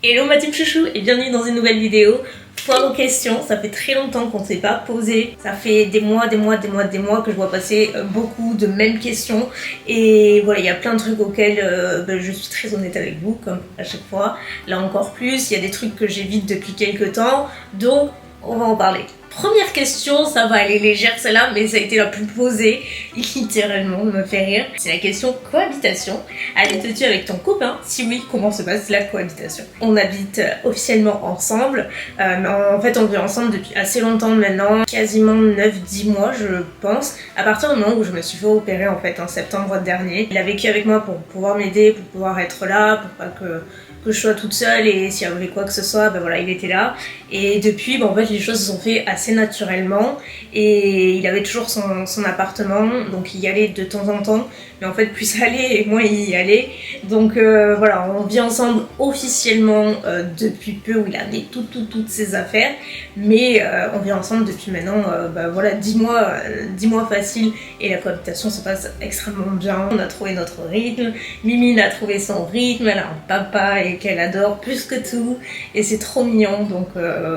Hello ma team chouchou et bienvenue dans une nouvelle vidéo. Foire aux questions, ça fait très longtemps qu'on ne s'est pas posé. Ça fait des mois que je vois passer beaucoup de mêmes questions. Et voilà, il y a plein de trucs auxquels je suis très honnête avec vous, comme à chaque fois. Là encore plus, il y a des trucs que j'évite depuis quelques temps, donc on va en parler. Première question, ça va aller légère celle-là, mais ça a été la plus posée, littéralement, me fait rire. C'est la question cohabitation. Habites-tu avec ton copain? Si oui, comment se passe la cohabitation? On habite officiellement ensemble, mais en fait on vit ensemble depuis assez longtemps maintenant, quasiment 9-10 mois je pense, à partir du moment où je me suis fait opérer en fait en septembre dernier. Il a vécu avec moi pour pouvoir m'aider, pour pouvoir être là, pour pas que je sois toute seule, et s'il y avait quoi que ce soit, ben voilà, il était là. Et depuis, en fait, les choses se sont fait assez naturellement, et il avait toujours son appartement, donc il y allait de temps en temps, mais en fait, plus ça allait et moins il y allait. Donc voilà, on vit ensemble officiellement depuis peu, où il a amené toutes ses affaires, mais on vit ensemble depuis maintenant, voilà, 10 mois facile, et la cohabitation se passe extrêmement bien. On a trouvé notre rythme, Mimine a trouvé son rythme, elle a un papa et qu'elle adore plus que tout, et c'est trop mignon, donc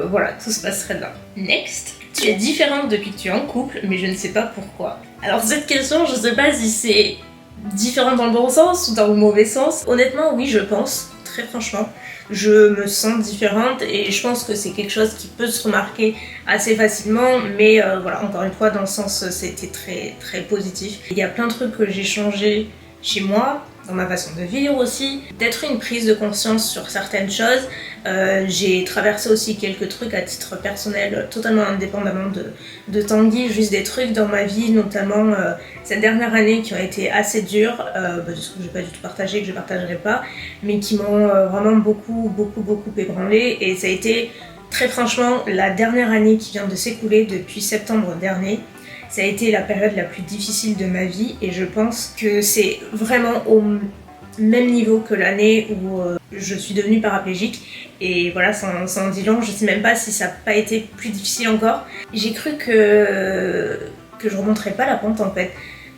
voilà, tout se passe très bien. Next. Tu es différente depuis que tu es en couple, mais je ne sais pas pourquoi. Alors cette question, je sais pas si c'est différente dans le bon sens ou dans le mauvais sens. Honnêtement, oui, je pense, très franchement, je me sens différente, et je pense que c'est quelque chose qui peut se remarquer assez facilement, mais voilà, encore une fois, dans le sens, c'était très positif. Il y a plein de trucs que j'ai changé chez moi, dans ma façon de vivre aussi, d'être une prise de conscience sur certaines choses. J'ai traversé aussi quelques trucs à titre personnel, totalement indépendamment de Tanguy, juste des trucs dans ma vie, notamment cette dernière année, qui ont été assez dures, que je n'ai pas du tout partagé, que je ne partagerai pas, mais qui m'ont vraiment beaucoup ébranlé. Et ça a été très franchement la dernière année qui vient de s'écouler depuis septembre dernier. Ça a été la période la plus difficile de ma vie, et je pense que c'est vraiment au même niveau que l'année où je suis devenue paraplégique. Et voilà, ça en dit long, je sais même pas si ça n'a pas été plus difficile encore. J'ai cru que je remonterais pas la pente en fait.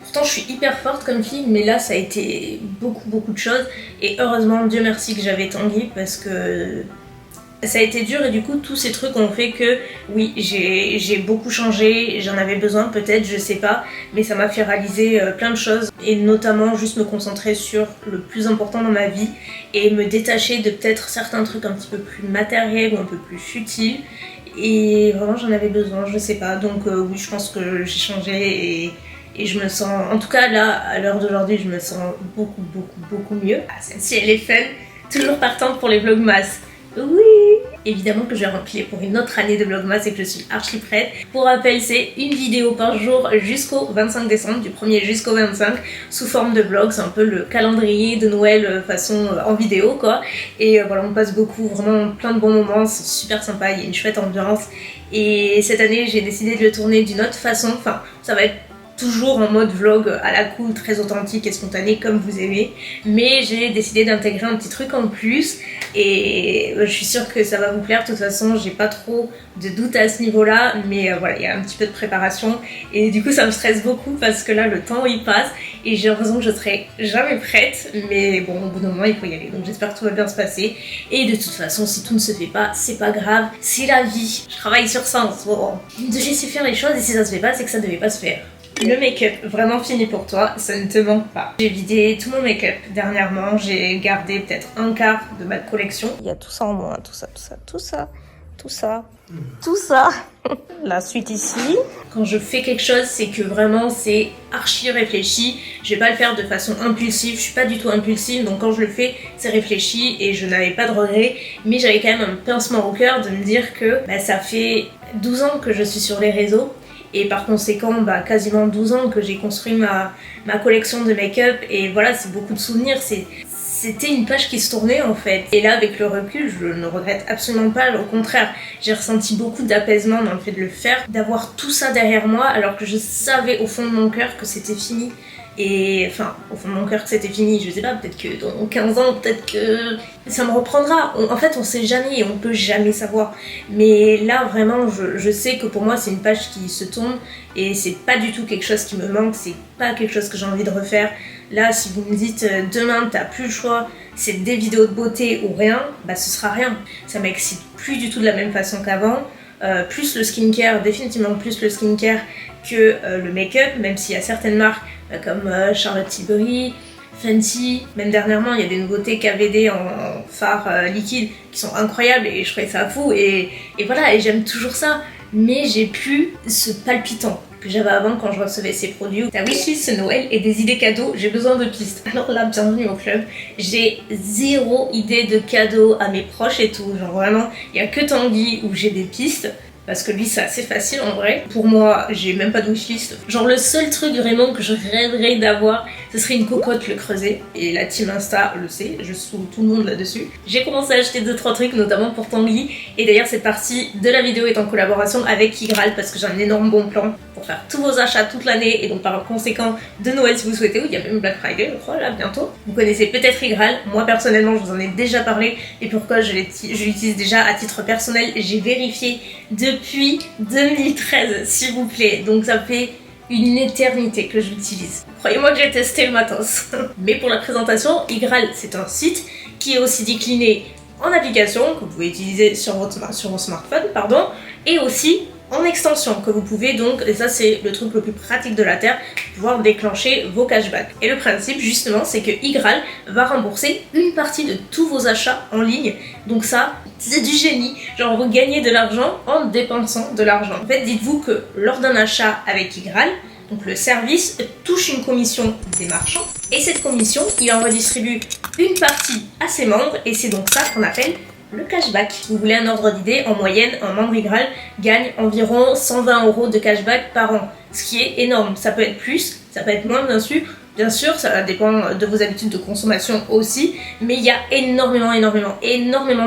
Pourtant je suis hyper forte comme fille, mais là ça a été beaucoup de choses, et heureusement, Dieu merci que j'avais Tanguy, parce que ça a été dur, et du coup tous ces trucs ont fait que oui, j'ai beaucoup changé, j'en avais besoin peut-être, je sais pas, mais ça m'a fait réaliser plein de choses, et notamment juste me concentrer sur le plus important dans ma vie, et me détacher de peut-être certains trucs un petit peu plus matériels ou un peu plus futiles, et vraiment j'en avais besoin, je sais pas. Donc oui, je pense que j'ai changé, et je me sens, en tout cas là, à l'heure d'aujourd'hui, je me sens beaucoup mieux. Ah, celle-ci elle est fun, toujours partante pour les vlogmas. Oui! Évidemment que je vais remplir pour une autre année de vlogmas, et que je suis archi prête. Pour rappel, c'est une vidéo par jour jusqu'au 25 décembre, du 1er jusqu'au 25, sous forme de vlog. C'est un peu le calendrier de Noël façon en vidéo quoi. Et voilà, on passe vraiment plein de bons moments, c'est super sympa, il y a une chouette ambiance. Et cette année, j'ai décidé de le tourner d'une autre façon, enfin ça va être toujours en mode vlog à la cool, très authentique et spontané comme vous aimez, mais j'ai décidé d'intégrer un petit truc en plus, et je suis sûre que ça va vous plaire. De toute façon, j'ai pas trop de doute à ce niveau là, mais voilà, il y a un petit peu de préparation, et du coup ça me stresse beaucoup parce que là le temps il passe, et j'ai l'impression que je serai jamais prête, mais bon, au bout d'un moment il faut y aller, donc j'espère que tout va bien se passer. Et de toute façon, si tout ne se fait pas, c'est pas grave, c'est la vie, je travaille sur ça en ce moment, de laisser faire les choses, et si ça se fait pas, c'est que ça devait pas se faire. Le make-up, vraiment fini pour toi, ça ne te manque pas. J'ai vidé tout mon make-up dernièrement, j'ai gardé peut-être un quart de ma collection. Il y a tout ça en moins, tout ça. La suite ici. Quand je fais quelque chose, c'est que vraiment c'est archi réfléchi. Je vais pas le faire de façon impulsive, je suis pas du tout impulsive, donc quand je le fais, c'est réfléchi, et je n'avais pas de regrets. Mais j'avais quand même un pincement au cœur de me dire que ça fait 12 ans que je suis sur les réseaux, et par conséquent quasiment 12 ans que j'ai construit ma collection de make-up, et voilà, c'est beaucoup de souvenirs, c'était une page qui se tournait en fait. Et là, avec le recul, je ne regrette absolument pas, au contraire, j'ai ressenti beaucoup d'apaisement dans le fait de le faire, d'avoir tout ça derrière moi, alors que je savais au fond de mon cœur que c'était fini. Et enfin, au fond de mon cœur que c'était fini, je sais pas, peut-être que dans 15 ans, peut-être que ça me reprendra. En fait, on sait jamais, et on peut jamais savoir. Mais là, vraiment, je sais que pour moi, c'est une page qui se tourne, et c'est pas du tout quelque chose qui me manque, c'est pas quelque chose que j'ai envie de refaire. Là, si vous me dites demain t'as plus le choix, c'est des vidéos de beauté ou rien, bah ce sera rien. Ça m'excite plus du tout de la même façon qu'avant. Plus le skincare, définitivement plus le skincare que le make-up, même s'il y a certaines marques comme Charlotte Tilbury, Fenty, même dernièrement il y a des nouveautés KVD en fard liquide qui sont incroyables et je trouvais ça fou et voilà, et j'aime toujours ça, mais j'ai plus ce palpitant que j'avais avant quand je recevais ces produits. Ta wishlist ce Noël et des idées cadeaux, j'ai besoin de pistes. Alors là, bienvenue au club. J'ai zéro idée de cadeaux à mes proches et tout, genre vraiment, il y a que Tanguy où j'ai des pistes. Parce que lui c'est assez facile en vrai. Pour moi, j'ai même pas de wishlist. Genre le seul truc vraiment que je rêverais d'avoir, ce serait une cocotte le creuset. Et la team Insta le sait, je saoule tout le monde là-dessus. J'ai commencé à acheter 2-3 trucs, notamment pour Tanguy. Et d'ailleurs cette partie de la vidéo est en collaboration avec Igral parce que j'ai un énorme bon plan pour faire tous vos achats toute l'année. Et donc par conséquent de Noël si vous souhaitez, ou il y a même Black Friday je crois là bientôt. Vous connaissez peut-être Igral, moi personnellement je vous en ai déjà parlé. Et pourquoi je l'utilise déjà à titre personnel, j'ai vérifié depuis 2013 s'il vous plaît, donc ça fait une éternité que je l'utilise. Croyez-moi que j'ai testé le matos. Mais pour la présentation, Igral c'est un site qui est aussi décliné en application que vous pouvez utiliser sur vos smartphones, et aussi en extension que vous pouvez donc, et ça c'est le truc le plus pratique de la terre, pouvoir déclencher vos cashbacks. Et le principe justement c'est que Igral va rembourser une partie de tous vos achats en ligne, donc ça c'est du génie, genre vous gagnez de l'argent en dépensant de l'argent. En fait dites-vous que lors d'un achat avec Igral, donc le service touche une commission des marchands et cette commission il en redistribue une partie à ses membres et c'est donc ça qu'on appelle le cashback. Si vous voulez un ordre d'idée, en moyenne, un membre Igral gagne environ 120 € de cashback par an, ce qui est énorme. Ça peut être plus, ça peut être moins bien sûr, ça dépend de vos habitudes de consommation aussi, mais il y a énormément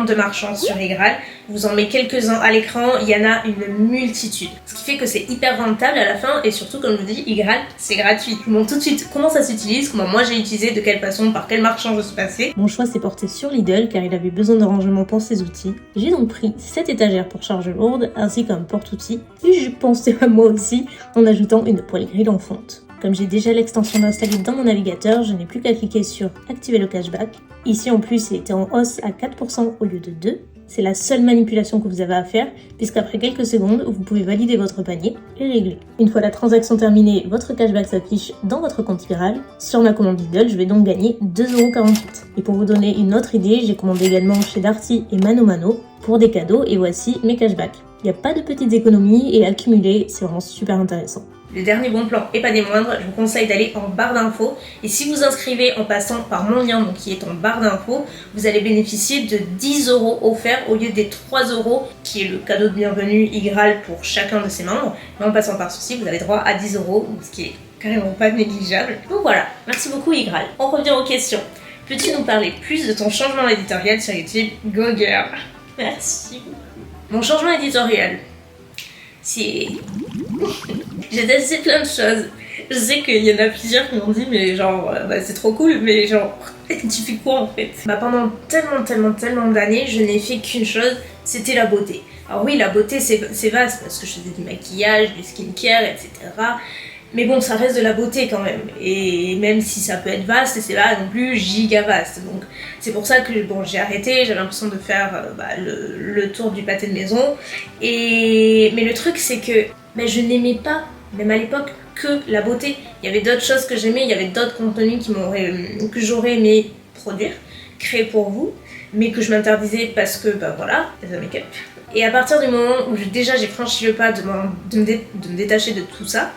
de marchands sur Igral. Je vous en mets quelques-uns à l'écran, il y en a une multitude. Ce qui fait que c'est hyper rentable à la fin et surtout, comme je vous dis, Igral, c'est gratuit. Je vous montre tout de suite comment ça s'utilise, comment moi j'ai utilisé, de quelle façon, par quel marchand je suis passée. Mon choix s'est porté sur Lidl car il avait besoin de rangement pour ses outils. J'ai donc pris cette étagère pour charge lourde ainsi qu'un porte-outils et je pensais à moi aussi en ajoutant une poêle grille en fonte. Comme j'ai déjà l'extension installée dans mon navigateur, je n'ai plus qu'à cliquer sur activer le cashback. Ici en plus il était en hausse à 4% au lieu de 2%. C'est la seule manipulation que vous avez à faire, puisqu'après quelques secondes, vous pouvez valider votre panier et régler. Une fois la transaction terminée, votre cashback s'affiche dans votre compte Igral. Sur ma commande Lidl, je vais donc gagner 2,48 €. Et pour vous donner une autre idée, j'ai commandé également chez Darty et Mano Mano pour des cadeaux, et voici mes cashbacks. Il n'y a pas de petites économies et à cumuler, c'est vraiment super intéressant. Le dernier bon plan et pas des moindres, je vous conseille d'aller en barre d'infos et si vous inscrivez en passant par mon lien donc qui est en barre d'infos, vous allez bénéficier de 10 € offerts au lieu des 3 € qui est le cadeau de bienvenue Igral pour chacun de ses membres. Mais en passant par ceci, vous avez droit à 10 €, ce qui est carrément pas négligeable. Donc voilà, merci beaucoup Igral. On revient aux questions. Peux-tu nous parler plus de ton changement éditorial sur YouTube? Go girl. Merci beaucoup. Mon changement éditorial, c'est... J'ai testé plein de choses. Je sais qu'il y en a plusieurs qui m'ont dit mais genre c'est trop cool mais genre tu fais quoi en fait? Pendant tellement d'années je n'ai fait qu'une chose, c'était la beauté. Alors oui la beauté c'est vaste parce que je faisais du maquillage, du skincare etc. Mais bon ça reste de la beauté quand même et même si ça peut être vaste c'est pas non plus giga vaste donc c'est pour ça que bon j'ai arrêté, j'avais l'impression de faire le tour du pâté de maison mais le truc c'est que je n'aimais pas, même à l'époque, que la beauté. Il y avait d'autres choses que j'aimais, il y avait d'autres contenus que j'aurais aimé produire, créer pour vous, mais que je m'interdisais parce que, voilà, les make-up. Et à partir du moment où j'ai franchi le pas de me détacher de tout ça,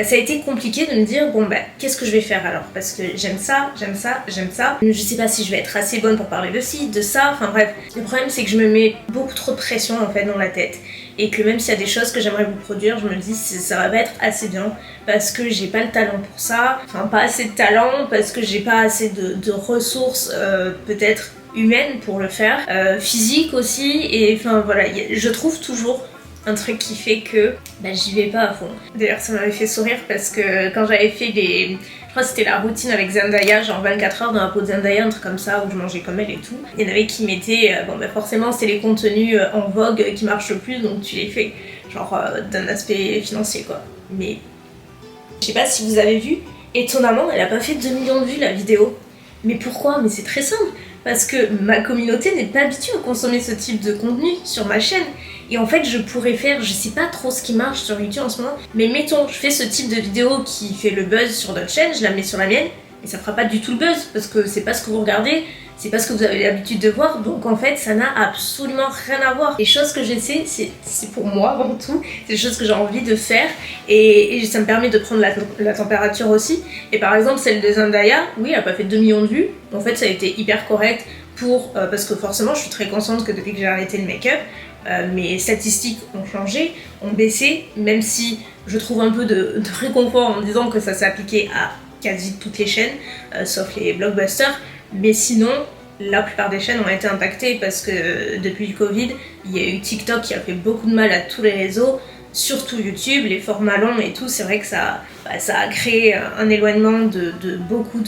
ça a été compliqué de me dire, qu'est-ce que je vais faire alors? Parce que j'aime ça. Je sais pas si je vais être assez bonne pour parler de ci, de ça, enfin bref. Le problème c'est que je me mets beaucoup trop de pression en fait dans la tête. Et que même s'il y a des choses que j'aimerais vous produire, je me dis ça va pas être assez bien parce que j'ai pas le talent pour ça, enfin pas assez de talent parce que j'ai pas assez de ressources peut-être humaines pour le faire, physique aussi et enfin voilà, je trouve toujours un truc qui fait que j'y vais pas à fond. D'ailleurs ça m'avait fait sourire parce que quand j'avais fait je crois que c'était la routine avec Zendaya, genre 24 heures dans la peau de Zendaya, un truc comme ça, où je mangeais comme elle et tout. Il y en avait qui mettaient, forcément c'est les contenus en vogue qui marchent le plus, donc tu les fais, genre d'un aspect financier quoi. Mais je sais pas si vous avez vu, étonnamment, elle a pas fait 2 millions de vues la vidéo. Mais pourquoi? Mais c'est très simple. Parce que ma communauté n'est pas habituée à consommer ce type de contenu sur ma chaîne. Et en fait, je pourrais faire, je sais pas trop ce qui marche sur YouTube en ce moment, mais mettons, je fais ce type de vidéo qui fait le buzz sur notre chaîne, je la mets sur la mienne, et ça fera pas du tout le buzz, parce que c'est pas ce que vous regardez, c'est pas ce que vous avez l'habitude de voir, donc en fait, ça n'a absolument rien à voir. Les choses que j'essaie, c'est pour moi avant tout, c'est des choses que j'ai envie de faire, et ça me permet de prendre la température aussi. Et par exemple, celle de Zendaya, oui, elle a pas fait 2 millions de vues, en fait, ça a été hyper correct, parce que forcément, je suis très consciente que depuis que j'ai arrêté le make-up, mes statistiques ont changé, ont baissé, même si je trouve un peu de réconfort en me disant que ça s'est appliqué à quasi toutes les chaînes, sauf les blockbusters. Mais sinon, la plupart des chaînes ont été impactées parce que depuis le Covid, il y a eu TikTok qui a fait beaucoup de mal à tous les réseaux, surtout YouTube, les formats longs et tout. C'est vrai que ça a créé un éloignement de beaucoup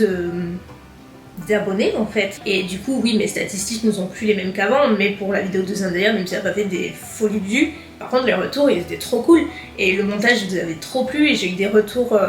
d'abonnés en fait. Et du coup, oui, mes statistiques ne sont plus les mêmes qu'avant, mais pour la vidéo de Zendaya, même si elle n'a pas fait des folies de vues, par contre, les retours, ils étaient trop cool. Et le montage, vous avait trop plu, et j'ai eu des retours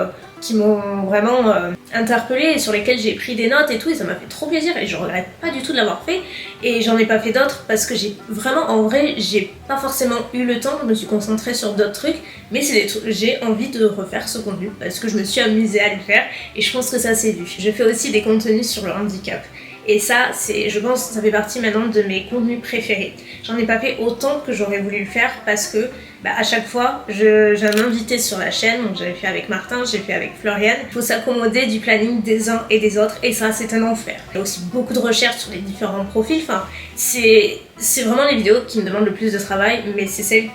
qui m'ont vraiment interpellée et sur lesquels j'ai pris des notes et tout, et ça m'a fait trop plaisir, et je regrette pas du tout de l'avoir fait. Et j'en ai pas fait d'autres parce que j'ai vraiment, en vrai, j'ai pas forcément eu le temps, je me suis concentrée sur d'autres trucs, mais c'est des trucs, j'ai envie de refaire ce contenu parce que je me suis amusée à le faire, et je pense que ça s'est vu. Je fais aussi des contenus sur le handicap. Et ça, je pense, ça fait partie maintenant de mes contenus préférés. J'en ai pas fait autant que j'aurais voulu le faire parce que à chaque fois, j'ai un invité sur la chaîne. Donc j'avais fait avec Martin, j'ai fait avec Floriane. Il faut s'accommoder du planning des uns et des autres, et ça, c'est un enfer. Il y a aussi beaucoup de recherches sur les différents profils. Enfin, c'est vraiment les vidéos qui me demandent le plus de travail, mais c'est celles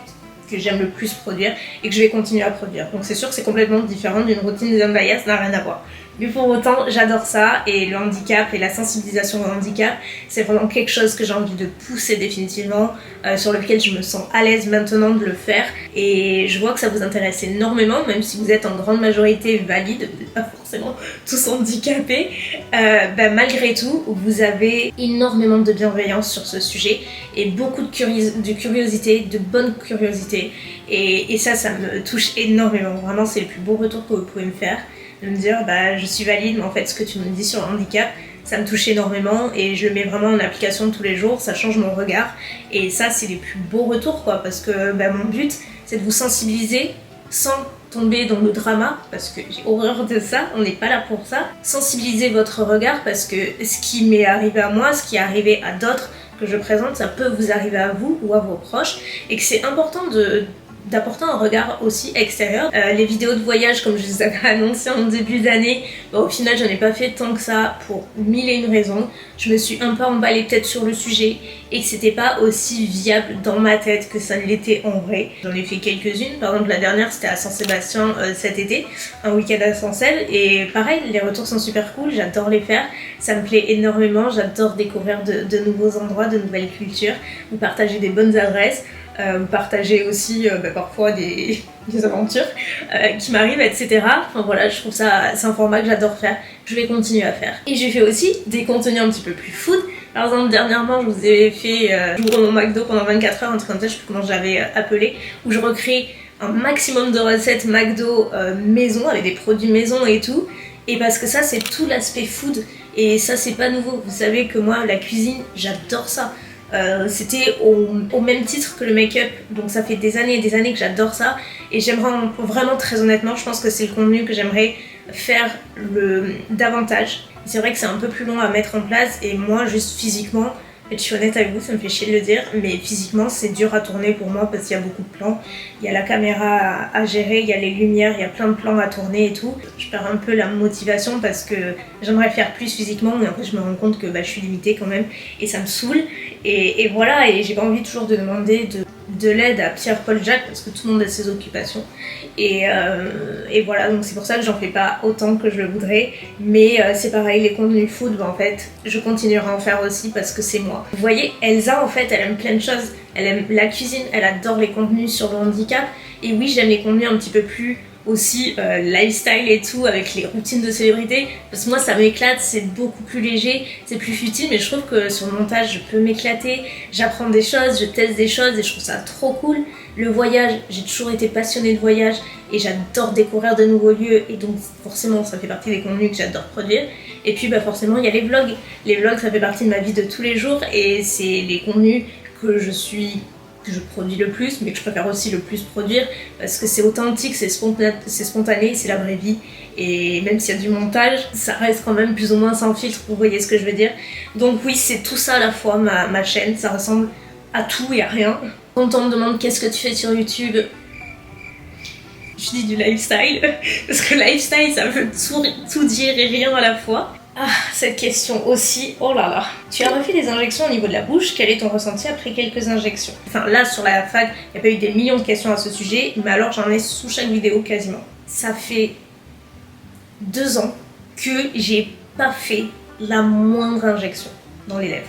que j'aime le plus produire et que je vais continuer à produire. Donc c'est sûr que c'est complètement différent d'une routine de Zendaya, ça n'a rien à voir. Mais pour autant, j'adore ça, et le handicap et la sensibilisation au handicap, c'est vraiment quelque chose que j'ai envie de pousser définitivement, sur lequel je me sens à l'aise maintenant de le faire. Et je vois que ça vous intéresse énormément, même si vous êtes en grande majorité valide, pas forcément tous handicapés. Malgré tout, vous avez énormément de bienveillance sur ce sujet, et beaucoup de curiosité, de bonne curiosité. Et ça me touche énormément. Vraiment, c'est le plus beau retour que vous pouvez me faire. De me dire je suis valide, mais en fait ce que tu me dis sur le handicap, ça me touche énormément, et je le mets vraiment en application tous les jours, ça change mon regard, et ça c'est les plus beaux retours quoi, parce que mon but c'est de vous sensibiliser sans tomber dans le drama, parce que j'ai horreur de ça, on n'est pas là pour ça. Sensibiliser votre regard, parce que ce qui m'est arrivé à moi, ce qui est arrivé à d'autres que je présente, ça peut vous arriver à vous ou à vos proches, et que c'est important d'apporter un regard aussi extérieur. Les vidéos de voyage, comme je les avais annoncées en début d'année, au final j'en ai pas fait tant que ça pour 1001 raisons. Je me suis un peu emballée peut-être sur le sujet, et que c'était pas aussi viable dans ma tête que ça ne l'était en vrai. J'en ai fait quelques-unes, par exemple la dernière c'était à Saint-Sébastien cet été, un week-end à Saint-Seb, et pareil, les retours sont super cool, j'adore les faire, ça me plaît énormément, j'adore découvrir de nouveaux endroits, de nouvelles cultures, vous partager des bonnes adresses, partager aussi parfois des aventures qui m'arrivent, etc. Enfin voilà, je trouve ça, c'est un format que j'adore faire, je vais continuer à faire. Et j'ai fait aussi des contenus un petit peu plus food. Par exemple, dernièrement, je vous ai fait j'ouvre mon McDo pendant 24 heures, un truc comme ça, je sais plus comment j'avais appelé, où je recrée un maximum de recettes McDo maison, avec des produits maison et tout. Et parce que ça, c'est tout l'aspect food, et ça, c'est pas nouveau. Vous savez que moi, la cuisine, j'adore ça. C'était au même titre que le make-up, donc ça fait des années et des années que j'adore ça, et j'aimerais vraiment, très honnêtement, je pense que c'est le contenu que j'aimerais faire davantage. C'est vrai que c'est un peu plus long à mettre en place, et moi juste physiquement, je suis honnête avec vous, ça me fait chier de le dire, mais physiquement c'est dur à tourner pour moi parce qu'il y a beaucoup de plans, il y a la caméra à gérer, il y a les lumières, il y a plein de plans à tourner et tout. Je perds un peu la motivation parce que j'aimerais faire plus physiquement, mais en fait je me rends compte que je suis limitée quand même, et ça me saoule, et voilà, et j'ai pas envie toujours de demander de l'aide à Pierre-Paul Jacques parce que tout le monde a ses occupations, et voilà, donc c'est pour ça que j'en fais pas autant que je le voudrais, mais c'est pareil, les contenus food, en fait je continuerai à en faire aussi parce que c'est moi. Vous voyez, Elsa en fait elle aime plein de choses, elle aime la cuisine, elle adore les contenus sur le handicap, et oui j'aime les contenus un petit peu plus aussi lifestyle et tout, avec les routines de célébrités, parce que moi ça m'éclate, c'est beaucoup plus léger, c'est plus futile, mais je trouve que sur le montage je peux m'éclater, j'apprends des choses, je teste des choses, et je trouve ça trop cool. Le voyage, j'ai toujours été passionnée de voyage et j'adore découvrir de nouveaux lieux et donc forcément ça fait partie des contenus que j'adore produire. Et puis forcément il y a les vlogs. Les vlogs ça fait partie de ma vie de tous les jours et c'est les contenus que je produis le plus, mais que je préfère aussi le plus produire parce que c'est authentique, c'est spontané, c'est la vraie vie. Et même s'il y a du montage, ça reste quand même plus ou moins sans filtre, vous voyez ce que je veux dire. Donc oui, c'est tout ça à la fois ma chaîne, ça ressemble à tout et à rien. Quand on me demande qu'est-ce que tu fais sur YouTube, je dis du lifestyle, parce que lifestyle ça veut tout dire et rien à la fois. Ah, cette question aussi, oh là là. Tu as refait des injections au niveau de la bouche, quel est ton ressenti après quelques injections? Enfin là sur la fac, il n'y a pas eu des millions de questions à ce sujet, mais alors j'en ai sous chaque vidéo quasiment. Ça fait 2 ans que j'ai pas fait la moindre injection dans les lèvres.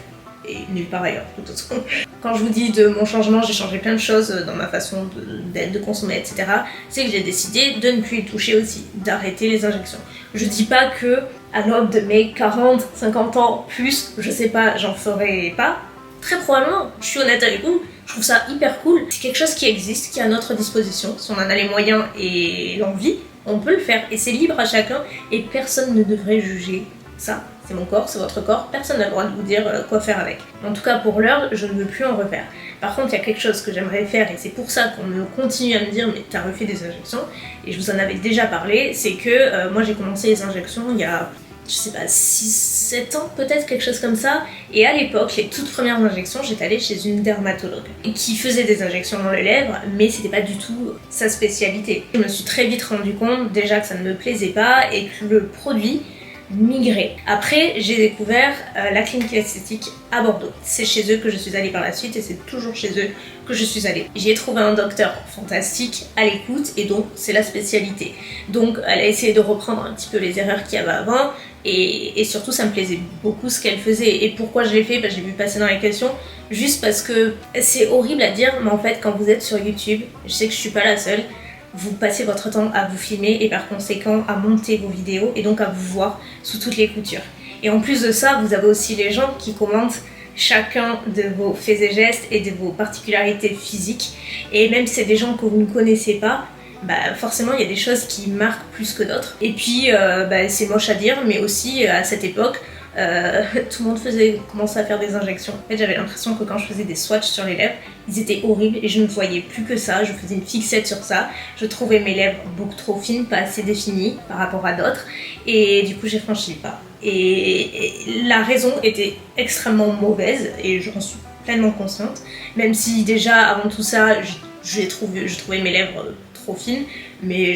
Et nulle part ailleurs, de toute façon. Quand je vous dis de mon changement, j'ai changé plein de choses dans ma façon de consommer, etc. C'est que j'ai décidé de ne plus y toucher aussi, d'arrêter les injections. Je dis pas que à l'aube de mes 40, 50 ans, plus, je sais pas, j'en ferai pas. Très probablement, je suis honnête avec vous, je trouve ça hyper cool. C'est quelque chose qui existe, qui est à notre disposition. Si on en a les moyens et l'envie, on peut le faire. Et c'est libre à chacun et personne ne devrait juger ça. C'est mon corps, c'est votre corps, personne n'a le droit de vous dire quoi faire avec. En tout cas pour l'heure, je ne veux plus en refaire. Par contre, il y a quelque chose que j'aimerais faire et c'est pour ça qu'on me continue à me dire mais t'as refait des injections, et je vous en avais déjà parlé, c'est que moi j'ai commencé les injections il y a, je sais pas, 6-7 ans peut-être, quelque chose comme ça, et à l'époque, les toutes premières injections, j'étais allée chez une dermatologue qui faisait des injections dans les lèvres, mais c'était pas du tout sa spécialité. Je me suis très vite rendu compte déjà que ça ne me plaisait pas et que le produit migrer. Après, j'ai découvert la clinique esthétique à Bordeaux. C'est chez eux que je suis allée par la suite et c'est toujours chez eux que je suis allée. J'y ai trouvé un docteur fantastique à l'écoute et donc c'est la spécialité. Donc elle a essayé de reprendre un petit peu les erreurs qu'il y avait avant et surtout ça me plaisait beaucoup ce qu'elle faisait. Et pourquoi je l'ai fait? J'ai vu passer dans les questions juste parce que c'est horrible à dire, mais en fait quand vous êtes sur YouTube, je sais que je suis pas la seule, vous passez votre temps à vous filmer et par conséquent à monter vos vidéos et donc à vous voir sous toutes les coutures. Et en plus de ça, vous avez aussi les gens qui commentent chacun de vos faits et gestes et de vos particularités physiques. Et même si c'est des gens que vous ne connaissez pas, forcément il y a des choses qui marquent plus que d'autres. Et puis c'est moche à dire, mais aussi à cette époque, tout le monde commençait à faire des injections. En fait, j'avais l'impression que quand je faisais des swatchs sur les lèvres, ils étaient horribles et je ne voyais plus que ça. Je faisais une fixette sur ça. Je trouvais mes lèvres beaucoup trop fines, pas assez définies par rapport à d'autres. Et du coup, j'ai franchi le pas. Et la raison était extrêmement mauvaise et j'en suis pleinement consciente. Même si déjà, avant tout ça, je trouvais mes lèvres trop fines, mais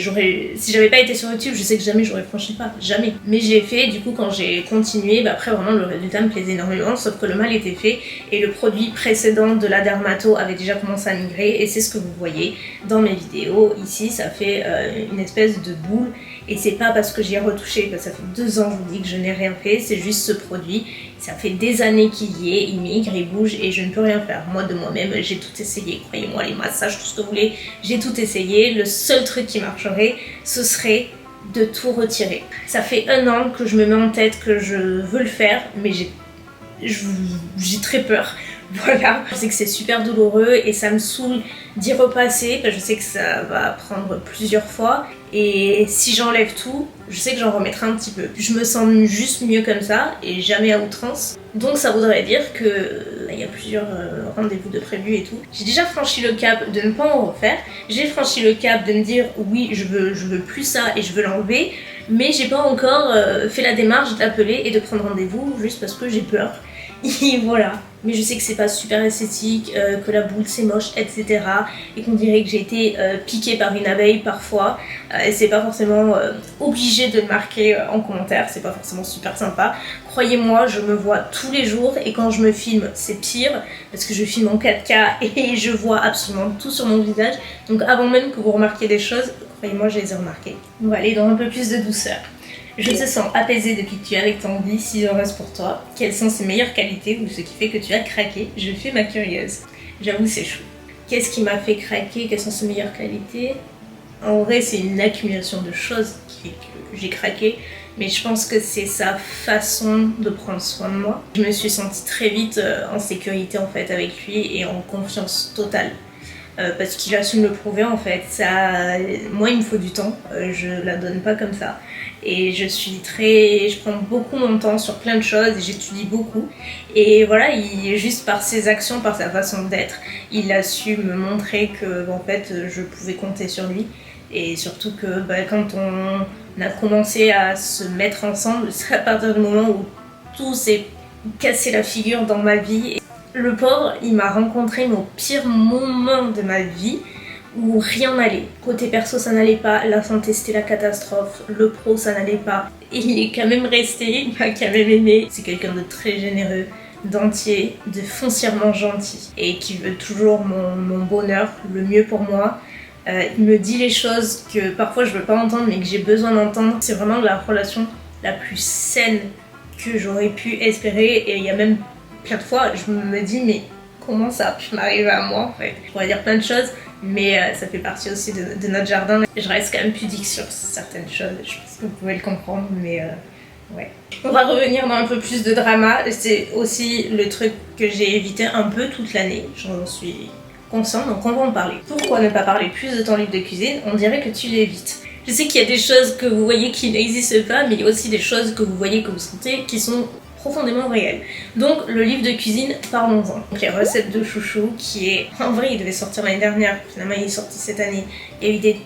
si j'avais pas été sur YouTube, je sais que jamais j'aurais franchi le pas, jamais. Mais je l'ai fait, du coup quand j'ai continué, après vraiment le résultat me plaisait énormément, sauf que le mal était fait et le produit précédent de la dermato avait déjà commencé à migrer et c'est ce que vous voyez dans mes vidéos. Ici ça fait une espèce de boule et c'est pas parce que j'y ai retouché, parce que ça fait 2 ans je vous dis que je n'ai rien fait, c'est juste ce produit. Ça fait des années qu'il y est, il migre, il bouge et je ne peux rien faire. Moi de moi-même, j'ai tout essayé, croyez-moi, les massages, tout ce que vous voulez, j'ai tout essayé. Le seul truc qui marcherait, ce serait de tout retirer. Ça fait 1 an que je me mets en tête que je veux le faire, mais j'ai très peur. Voilà, je sais que c'est super douloureux et ça me saoule d'y repasser, je sais que ça va prendre plusieurs fois et si j'enlève tout, je sais que j'en remettrai un petit peu. Je me sens juste mieux comme ça et jamais à outrance. Donc ça voudrait dire que là, il y a plusieurs rendez-vous de prévus et tout. J'ai déjà franchi le cap de ne pas en refaire. J'ai franchi le cap de me dire oui, je veux plus ça et je veux l'enlever. Mais j'ai pas encore fait la démarche d'appeler et de prendre rendez-vous juste parce que j'ai peur. Et voilà. Mais je sais que c'est pas super esthétique, que la boule c'est moche, etc. Et qu'on dirait que j'ai été piquée par une abeille parfois. Et c'est pas forcément obligé de le marquer en commentaire, c'est pas forcément super sympa. Croyez-moi, je me vois tous les jours et quand je me filme, c'est pire parce que je filme en 4K et je vois absolument tout sur mon visage. Donc avant même que vous remarquiez des choses, croyez-moi, je les ai remarquées. On va aller dans un peu plus de douceur. Je te sens apaisée depuis que tu es avec Tanguy, si heureuse pour toi. Quelles sont ses meilleures qualités ou ce qui fait que tu as craqué? Je fais ma curieuse. J'avoue, c'est chou. Qu'est-ce qui m'a fait craquer? Quelles sont ses meilleures qualités? En vrai, c'est une accumulation de choses qui fait que j'ai craqué. Mais je pense que c'est sa façon de prendre soin de moi. Je me suis sentie très vite en sécurité en fait avec lui et en confiance totale. parce qu'il assume le prouver en fait. Ça, moi il me faut du temps, je la donne pas comme ça. Et je prends beaucoup mon temps sur plein de choses et j'étudie beaucoup. Et voilà, juste par ses actions, par sa façon d'être, il a su me montrer que en fait je pouvais compter sur lui. Et surtout que quand on a commencé à se mettre ensemble, c'est à partir du moment où tout s'est cassé la figure dans ma vie. Le pauvre, il m'a rencontré au pire moment de ma vie où rien n'allait. Côté perso, ça n'allait pas, la santé c'était la catastrophe, le pro ça n'allait pas. Il est quand même resté, il m'a quand même aimé. C'est quelqu'un de très généreux, d'entier, de foncièrement gentil et qui veut toujours mon bonheur, le mieux pour moi. Il me dit les choses que parfois je veux pas entendre mais que j'ai besoin d'entendre. C'est vraiment la relation la plus saine que j'aurais pu espérer et il y a même plein de fois je me dis mais comment ça a pu m'arriver à moi en fait. Je pourrais dire plein de choses mais ça fait partie aussi de notre jardin. Je reste quand même pudique sur certaines choses, je pense que vous pouvez le comprendre mais ouais. On va revenir dans un peu plus de drama, c'est aussi le truc que j'ai évité un peu toute l'année, j'en suis consciente donc on va en parler. Pourquoi ne pas parler plus de ton livre de cuisine? On dirait que tu l'évites. Je sais qu'il y a des choses que vous voyez qui n'existent pas, mais il y a aussi des choses que vous voyez, que vous sentez, qui sont profondément réelles. Donc le livre de cuisine, parlons-en. Donc les recettes de chouchou, qui est... En vrai, il devait sortir l'année dernière, finalement il est sorti cette année. Il y a eu des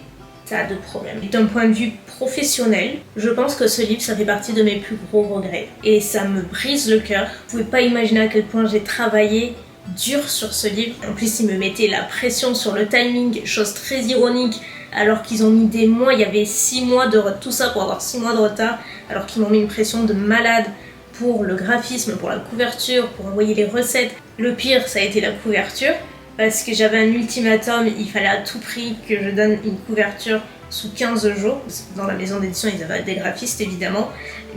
tas de problèmes. D'un point de vue professionnel, je pense que ce livre, ça fait partie de mes plus gros regrets. Et ça me brise le cœur. Vous pouvez pas imaginer à quel point j'ai travaillé dur sur ce livre. En plus, il me mettait la pression sur le timing, chose très ironique. Alors qu'ils ont mis des mois, il y avait 6 mois de retard, tout ça pour avoir 6 mois de retard, alors qu'ils m'ont mis une pression de malade pour le graphisme, pour la couverture, pour envoyer les recettes. Le pire, ça a été la couverture, parce que j'avais un ultimatum, il fallait à tout prix que je donne une couverture sous 15 jours. Dans la maison d'édition, ils avaient des graphistes évidemment,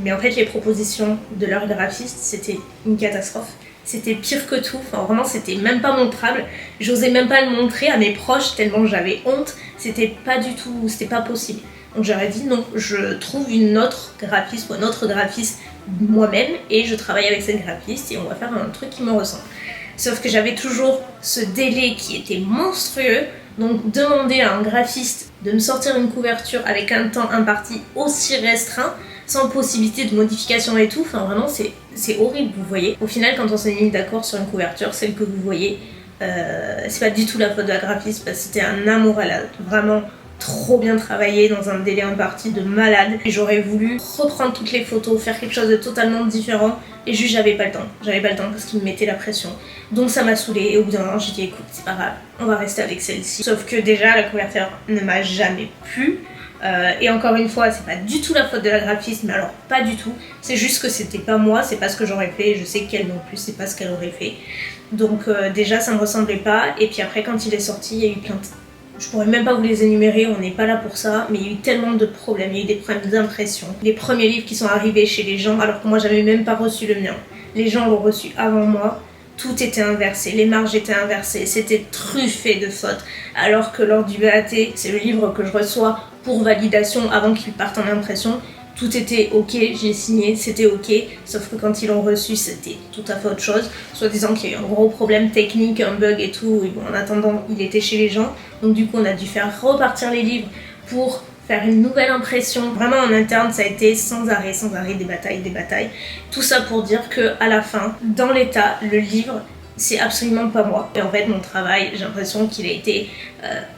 mais en fait les propositions de leurs graphistes, c'était une catastrophe. C'était pire que tout, enfin vraiment c'était même pas montrable, j'osais même pas le montrer à mes proches tellement j'avais honte, c'était pas du tout, c'était pas possible. Donc j'aurais dit non, je trouve une autre graphiste ou un autre graphiste moi-même et je travaille avec cette graphiste et on va faire un truc qui me ressemble. Sauf que j'avais toujours ce délai qui était monstrueux, donc demander à un graphiste de me sortir une couverture avec un temps imparti aussi restreint, sans possibilité de modification et tout, enfin vraiment c'est horrible, vous voyez. Au final, quand on s'est mis d'accord sur une couverture, celle que vous voyez, c'est pas du tout la faute de la graphiste, parce que c'était un amour, elle a vraiment trop bien travaillé dans un délai imparti de malade. Et j'aurais voulu reprendre toutes les photos, faire quelque chose de totalement différent, et juste j'avais pas le temps. J'avais pas le temps parce qu'il me mettait la pression. Donc ça m'a saoulée, et au bout d'un moment j'ai dit écoute, c'est pas grave, on va rester avec celle-ci. Sauf que déjà la couverture ne m'a jamais plu. Et encore une fois, c'est pas du tout la faute de la graphiste, mais alors pas du tout. C'est juste que c'était pas moi, c'est pas ce que j'aurais fait, je sais qu'elle non plus, c'est pas ce qu'elle aurait fait. Donc déjà ça me ressemblait pas, et puis après quand il est sorti, il y a eu plein de... Je pourrais même pas vous les énumérer, on n'est pas là pour ça, mais il y a eu tellement de problèmes, il y a eu des problèmes d'impression. Les premiers livres qui sont arrivés chez les gens, alors que moi j'avais même pas reçu le mien. Les gens l'ont reçu avant moi. Tout était inversé, les marges étaient inversées, c'était truffé de fautes. Alors que lors du BAT, c'est le livre que je reçois pour validation avant qu'il parte en impression, tout était ok, j'ai signé, c'était ok, sauf que quand ils l'ont reçu, c'était tout à fait autre chose, soit disant qu'il y a eu un gros problème technique, un bug et tout, et bon, en attendant, il était chez les gens, donc du coup on a dû faire repartir les livres pour faire une nouvelle impression. Vraiment en interne, ça a été sans arrêt, des batailles. Tout ça pour dire que à la fin, dans l'état, le livre, c'est absolument pas moi. Et en fait, mon travail, j'ai l'impression qu'il a été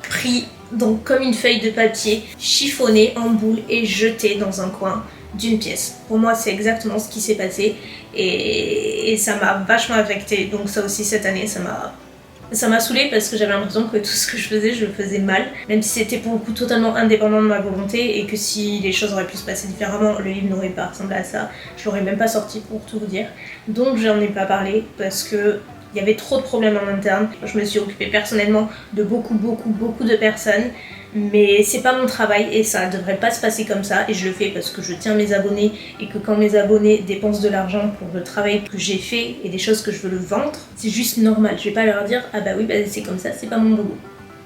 pris donc comme une feuille de papier, chiffonné en boule et jeté dans un coin d'une pièce. Pour moi, c'est exactement ce qui s'est passé et ça m'a vachement affectée. Donc ça aussi, cette année, ça m'a saoulée parce que j'avais l'impression que tout ce que je le faisais mal, même si c'était pour le coup totalement indépendant de ma volonté et que si les choses auraient pu se passer différemment, le livre n'aurait pas ressemblé à ça, je l'aurais même pas sorti pour tout vous dire. Donc j'en ai pas parlé parce que il y avait trop de problèmes en interne. Je me suis occupée personnellement de beaucoup de personnes, mais c'est pas mon travail et ça devrait pas se passer comme ça, et je le fais parce que je tiens mes abonnés et que quand mes abonnés dépensent de l'argent pour le travail que j'ai fait et des choses que je veux le vendre, c'est juste normal. Je vais pas leur dire ah bah oui bah c'est comme ça, c'est pas mon boulot.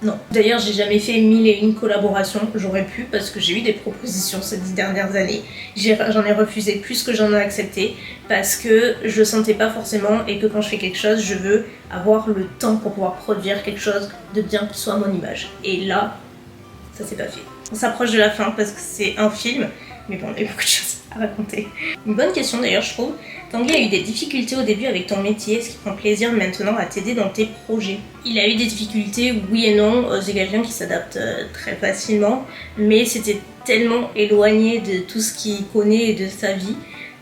Non. D'ailleurs, j'ai jamais fait 1001 collaborations, j'aurais pu parce que j'ai eu des propositions ces 10 dernières années. J'en ai refusé plus que j'en ai accepté parce que je le sentais pas forcément et que quand je fais quelque chose, je veux avoir le temps pour pouvoir produire quelque chose de bien qui soit à mon image. Et là, ça s'est pas fait. On s'approche de la fin parce que c'est un film, mais bon, il y a beaucoup de choses à raconter. Une bonne question d'ailleurs, je trouve. Tanguy a eu des difficultés au début avec ton métier, est-ce qu'il prend plaisir maintenant à t'aider dans tes projets? Il a eu des difficultés, oui et non, c'est quelqu'un qui s'adapte très facilement, mais c'était tellement éloigné de tout ce qu'il connaît et de sa vie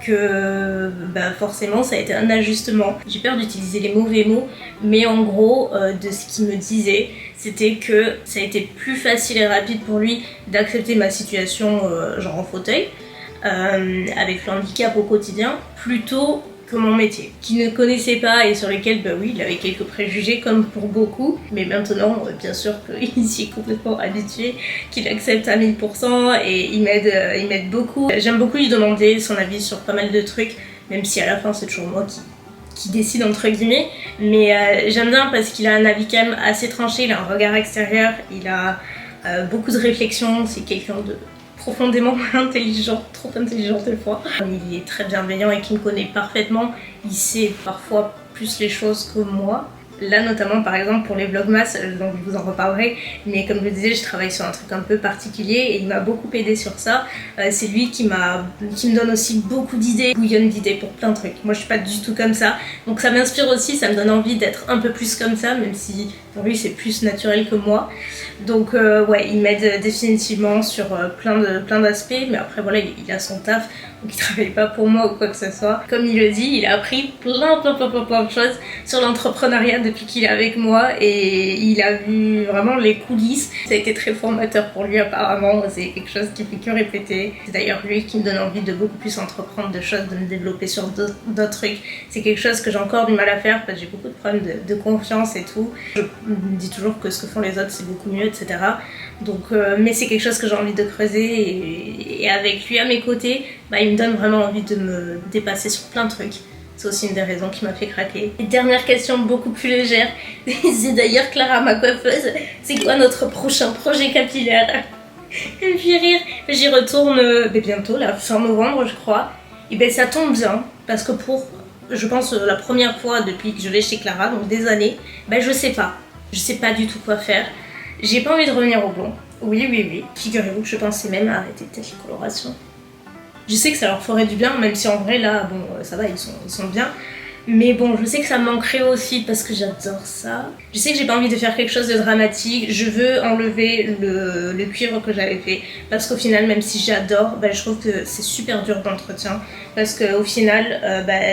que forcément ça a été un ajustement. J'ai peur d'utiliser les mauvais mots, mais en gros, de ce qu'il me disait, c'était que ça a été plus facile et rapide pour lui d'accepter ma situation genre en fauteuil, avec le handicap au quotidien, plutôt que mon métier, qu'il ne connaissait pas et sur lequel, oui, il avait quelques préjugés comme pour beaucoup, mais maintenant, bien sûr qu'il s'y est complètement habitué, qu'il accepte à 1000% et il m'aide beaucoup. J'aime beaucoup lui demander son avis sur pas mal de trucs, même si à la fin c'est toujours moi qui décide entre guillemets, mais j'aime bien parce qu'il a un avis quand même assez tranché, il a un regard extérieur, il a beaucoup de réflexion, c'est quelqu'un de profondément intelligent, trop intelligent des fois. Il est très bienveillant et qui me connaît parfaitement, il sait parfois plus les choses que moi. Là notamment par exemple pour les vlogmas, donc je vous en reparlerai, mais comme je le disais, je travaille sur un truc un peu particulier et il m'a beaucoup aidé sur ça. C'est lui qui me donne aussi beaucoup d'idées, bouillonne d'idées pour plein de trucs. Moi je suis pas du tout comme ça, donc ça m'inspire aussi, ça me donne envie d'être un peu plus comme ça, même si pour lui c'est plus naturel que moi. Donc ouais, il m'aide définitivement sur plein d'aspects, mais après voilà, il a son taf, donc il travaille pas pour moi ou quoi que ce soit. Comme il le dit, il a appris plein de choses sur l'entrepreneuriat depuis qu'il est avec moi et il a vu vraiment les coulisses. Ça a été très formateur pour lui apparemment, c'est quelque chose qui fait que répéter. C'est d'ailleurs lui qui me donne envie de beaucoup plus entreprendre de choses, de me développer sur d'autres trucs. C'est quelque chose que j'ai encore du mal à faire parce que j'ai beaucoup de problèmes de confiance et tout. Je me dis toujours que ce que font les autres c'est beaucoup mieux, etc. Donc, mais c'est quelque chose que j'ai envie de creuser et avec lui à mes côtés, il me donne vraiment envie de me dépasser sur plein de trucs. C'est aussi une des raisons qui m'a fait craquer. Et dernière question beaucoup plus légère, c'est d'ailleurs Clara, ma coiffeuse, c'est quoi notre prochain projet capillaire? Elle me fait rire, j'y retourne bientôt, la fin novembre je crois. Et ça tombe bien, parce que pour, je pense, la première fois depuis que je vais chez Clara, donc des années, je sais pas du tout quoi faire. J'ai pas envie de revenir au blond. Oui. Figurez-vous que je pensais même à arrêter peut-être les colorations. Je sais que ça leur ferait du bien, même si en vrai là, bon, ça va, ils sont bien. Mais bon, je sais que ça me manquerait aussi parce que j'adore ça. Je sais que j'ai pas envie de faire quelque chose de dramatique. Je veux enlever le cuivre que j'avais fait. Parce qu'au final, même si j'adore, je trouve que c'est super dur d'entretien. Parce qu'au final,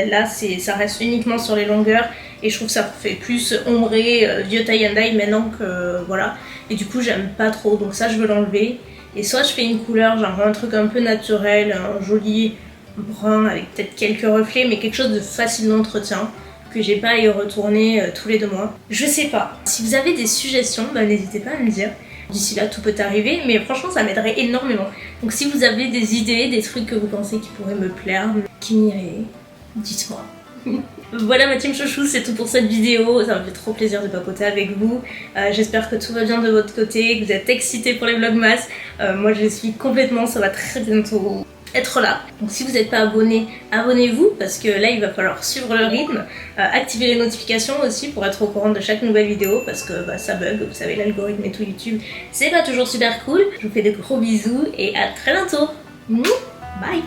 là, ça reste uniquement sur les longueurs. Et je trouve que ça fait plus ombré, vieux tie and dye maintenant que voilà. Et du coup, j'aime pas trop. Donc ça, je veux l'enlever. Et soit je fais une couleur, genre un truc un peu naturel, un joli brun avec peut-être quelques reflets, mais quelque chose de facile d'entretien, que j'ai pas à y retourner tous les 2 mois. Je sais pas. Si vous avez des suggestions, n'hésitez pas à me dire. D'ici là, tout peut arriver, mais franchement, ça m'aiderait énormément. Donc si vous avez des idées, des trucs que vous pensez qui pourraient me plaire, qui m'iraient, dites-moi. Voilà ma team chouchou, c'est tout pour cette vidéo, ça me fait trop plaisir de papoter avec vous. J'espère que tout va bien de votre côté, que vous êtes excités pour les vlogmas. Moi je suis complètement, ça va très bientôt être là. Donc si vous n'êtes pas abonné, abonnez-vous parce que là il va falloir suivre le rythme. Activez les notifications aussi pour être au courant de chaque nouvelle vidéo parce que ça bug, vous savez l'algorithme et tout YouTube, c'est pas toujours super cool. Je vous fais de gros bisous et à très bientôt. Bye.